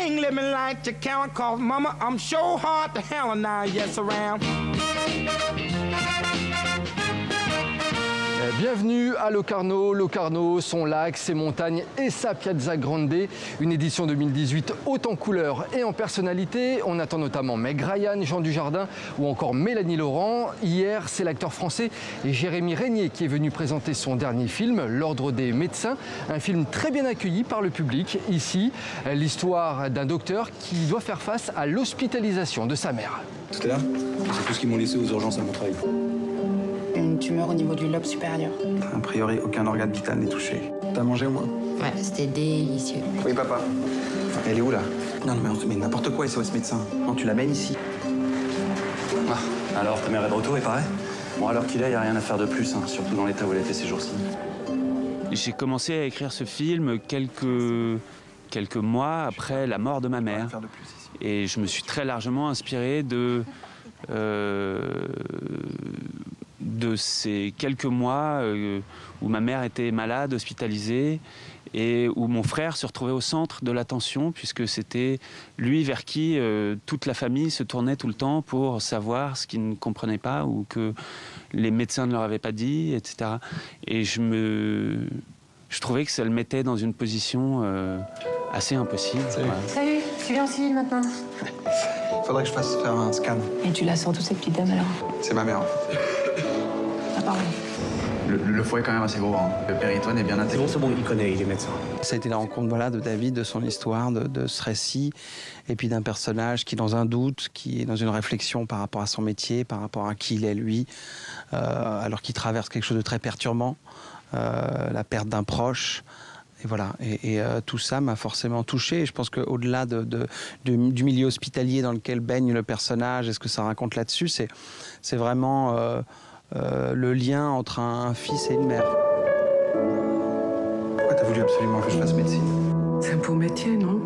ain't living like you count, cause mama, I'm sure hard to handle now, yes around. Bienvenue à Locarno. Locarno, son lac, ses montagnes et sa Piazza Grande. Une édition 2018 haute en couleurs et en personnalité. On attend notamment Meg Ryan, Jean Dujardin ou encore Mélanie Laurent. Hier, c'est l'acteur français Jérémy Régnier qui est venu présenter son dernier film, L'Ordre des médecins. Un film très bien accueilli par le public. Ici, l'histoire d'un docteur qui doit faire face à l'hospitalisation de sa mère. Tout à l'heure, c'est tout ce qu'ils m'ont laissé aux urgences à Montreuil. Une tumeur au niveau du lobe supérieur. A priori, aucun organe vital n'est touché. T'as mangé au moins? Ouais, c'était délicieux. Oui, papa. Elle est où, là? Non, mais n'importe quoi, SOS médecin. Non, tu l'amènes ici. Ah, alors, ta mère est de retour, il paraît? Bon, alors qu'il est, il n'y a rien à faire de plus, hein, surtout dans l'état où elle était ces jours-ci. J'ai commencé à écrire ce film quelques mois après la mort de ma mère. Et je me suis très largement inspiré de ces quelques mois où ma mère était malade, hospitalisée, et où mon frère se retrouvait au centre de l'attention, puisque c'était lui vers qui toute la famille se tournait tout le temps pour savoir ce qu'ils ne comprenaient pas ou que les médecins ne leur avaient pas dit, etc. Et je trouvais que ça le mettait dans une position assez impossible. Salut. Voilà. Salut, tu viens aussi maintenant? Faudrait que je fasse faire un scan. Et tu la sens toutes ces petites dames alors? C'est ma mère. Ah pardon. Le foie est quand même assez gros, hein. Le péritoine est bien intégré. C'est bon, il connaît, il est médecin. Ça a été la rencontre de David, de son histoire, de ce récit, et puis d'un personnage qui est dans un doute, qui est dans une réflexion par rapport à son métier, par rapport à qui il est lui, alors qu'il traverse quelque chose de très perturbant, la perte d'un proche. Et voilà, et tout ça m'a forcément touché. Et je pense qu'au-delà du milieu hospitalier dans lequel baigne le personnage, et ce que ça raconte là-dessus, c'est vraiment le lien entre un fils et une mère. Pourquoi t'as voulu absolument que je fasse médecine? C'est un beau métier, non?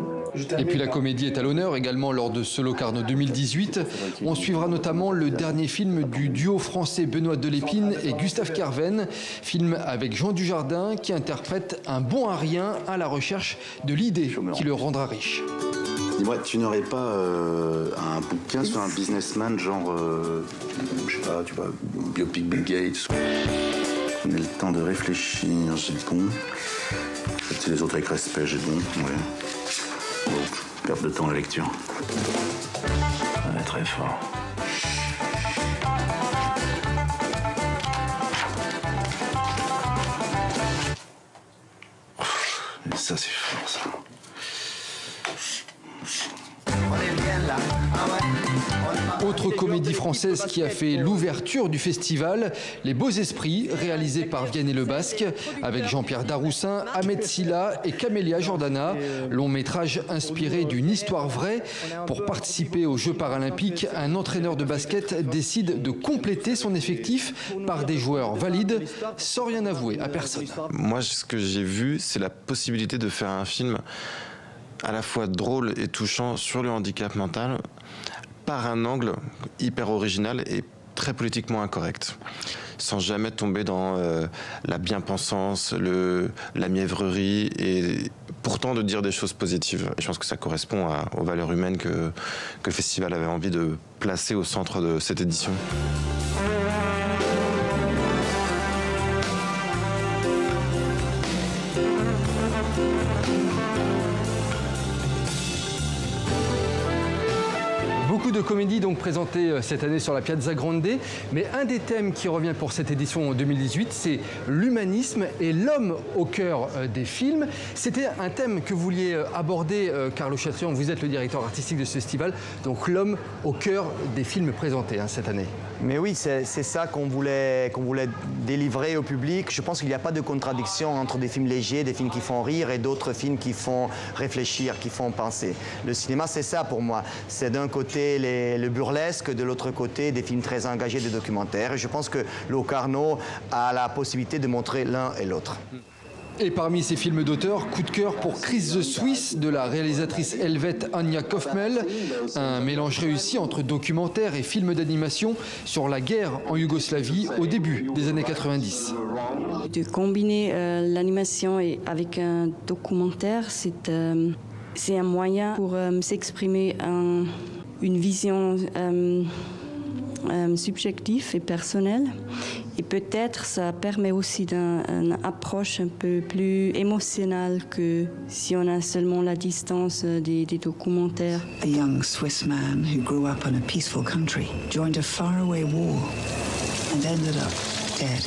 Et puis la comédie est à l'honneur également lors de ce Locarno 2018. On suivra notamment le dernier film du duo français Benoît Delépine et Gustave Kerven, film avec Jean Dujardin qui interprète un bon à rien à la recherche de l'idée qui le rendra riche. Dis-moi, tu n'aurais pas un bouquin sur un businessman genre, je sais pas, tu vois, biopic Bill Gates? On a le temps de réfléchir, j'ai bon. Si les autres avec respect, j'ai bon, ouais. Bon, perte de temps la lecture. On est très fort. Ça, c'est fort, ça. Autre comédie française qui a fait l'ouverture du festival, Les Beaux Esprits, réalisé par Vianney Le Basque, avec Jean-Pierre Daroussin, Ahmed Silla et Camélia Jordana. Long métrage inspiré d'une histoire vraie. Pour participer aux Jeux paralympiques, un entraîneur de basket décide de compléter son effectif par des joueurs valides, sans rien avouer à personne. Moi, ce que j'ai vu, c'est la possibilité de faire un film à la fois drôle et touchant sur le handicap mental, par un angle hyper original et très politiquement incorrect, sans jamais tomber dans la bien-pensance, la mièvrerie, et pourtant de dire des choses positives. Et je pense que ça correspond aux valeurs humaines que le festival avait envie de placer au centre de cette édition. Beaucoup de comédies donc présentées cette année sur la Piazza Grande, mais un des thèmes qui revient pour cette édition 2018, c'est l'humanisme et l'homme au cœur des films. C'était un thème que vous vouliez aborder, Carlo Chatillon, vous êtes le directeur artistique de ce festival, donc l'homme au cœur des films présentés cette année. Mais oui, c'est ça qu'on voulait délivrer au public. Je pense qu'il n'y a pas de contradiction entre des films légers, des films qui font rire et d'autres films qui font réfléchir, qui font penser. Le cinéma, c'est ça pour moi. C'est d'un côté le burlesque, de l'autre côté des films très engagés, des documentaires. Et je pense que Locarno a la possibilité de montrer l'un et l'autre. Et parmi ces films d'auteur, coup de cœur pour Chris the Swiss de la réalisatrice helvète Anja Kaufmel. Un mélange réussi entre documentaire et film d'animation sur la guerre en Yougoslavie au début des années 90. De combiner l'animation avec un documentaire, c'est C'est un moyen pour s'exprimer une vision subjective et personnelle. Et peut-être ça permet aussi d'une approche un peu plus émotionnelle que si on a seulement la distance des documentaires. A young Swiss man who grew up in a peaceful country joined a faraway war and ended up dead.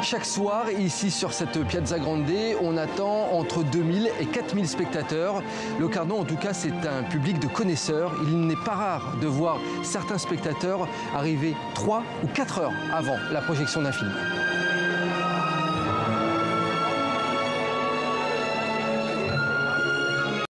Chaque soir, ici sur cette Piazza Grande, on attend entre 2000 et 4000 spectateurs. Locarno, en tout cas, c'est un public de connaisseurs. Il n'est pas rare de voir certains spectateurs arriver 3 ou 4 heures avant la projection d'un film.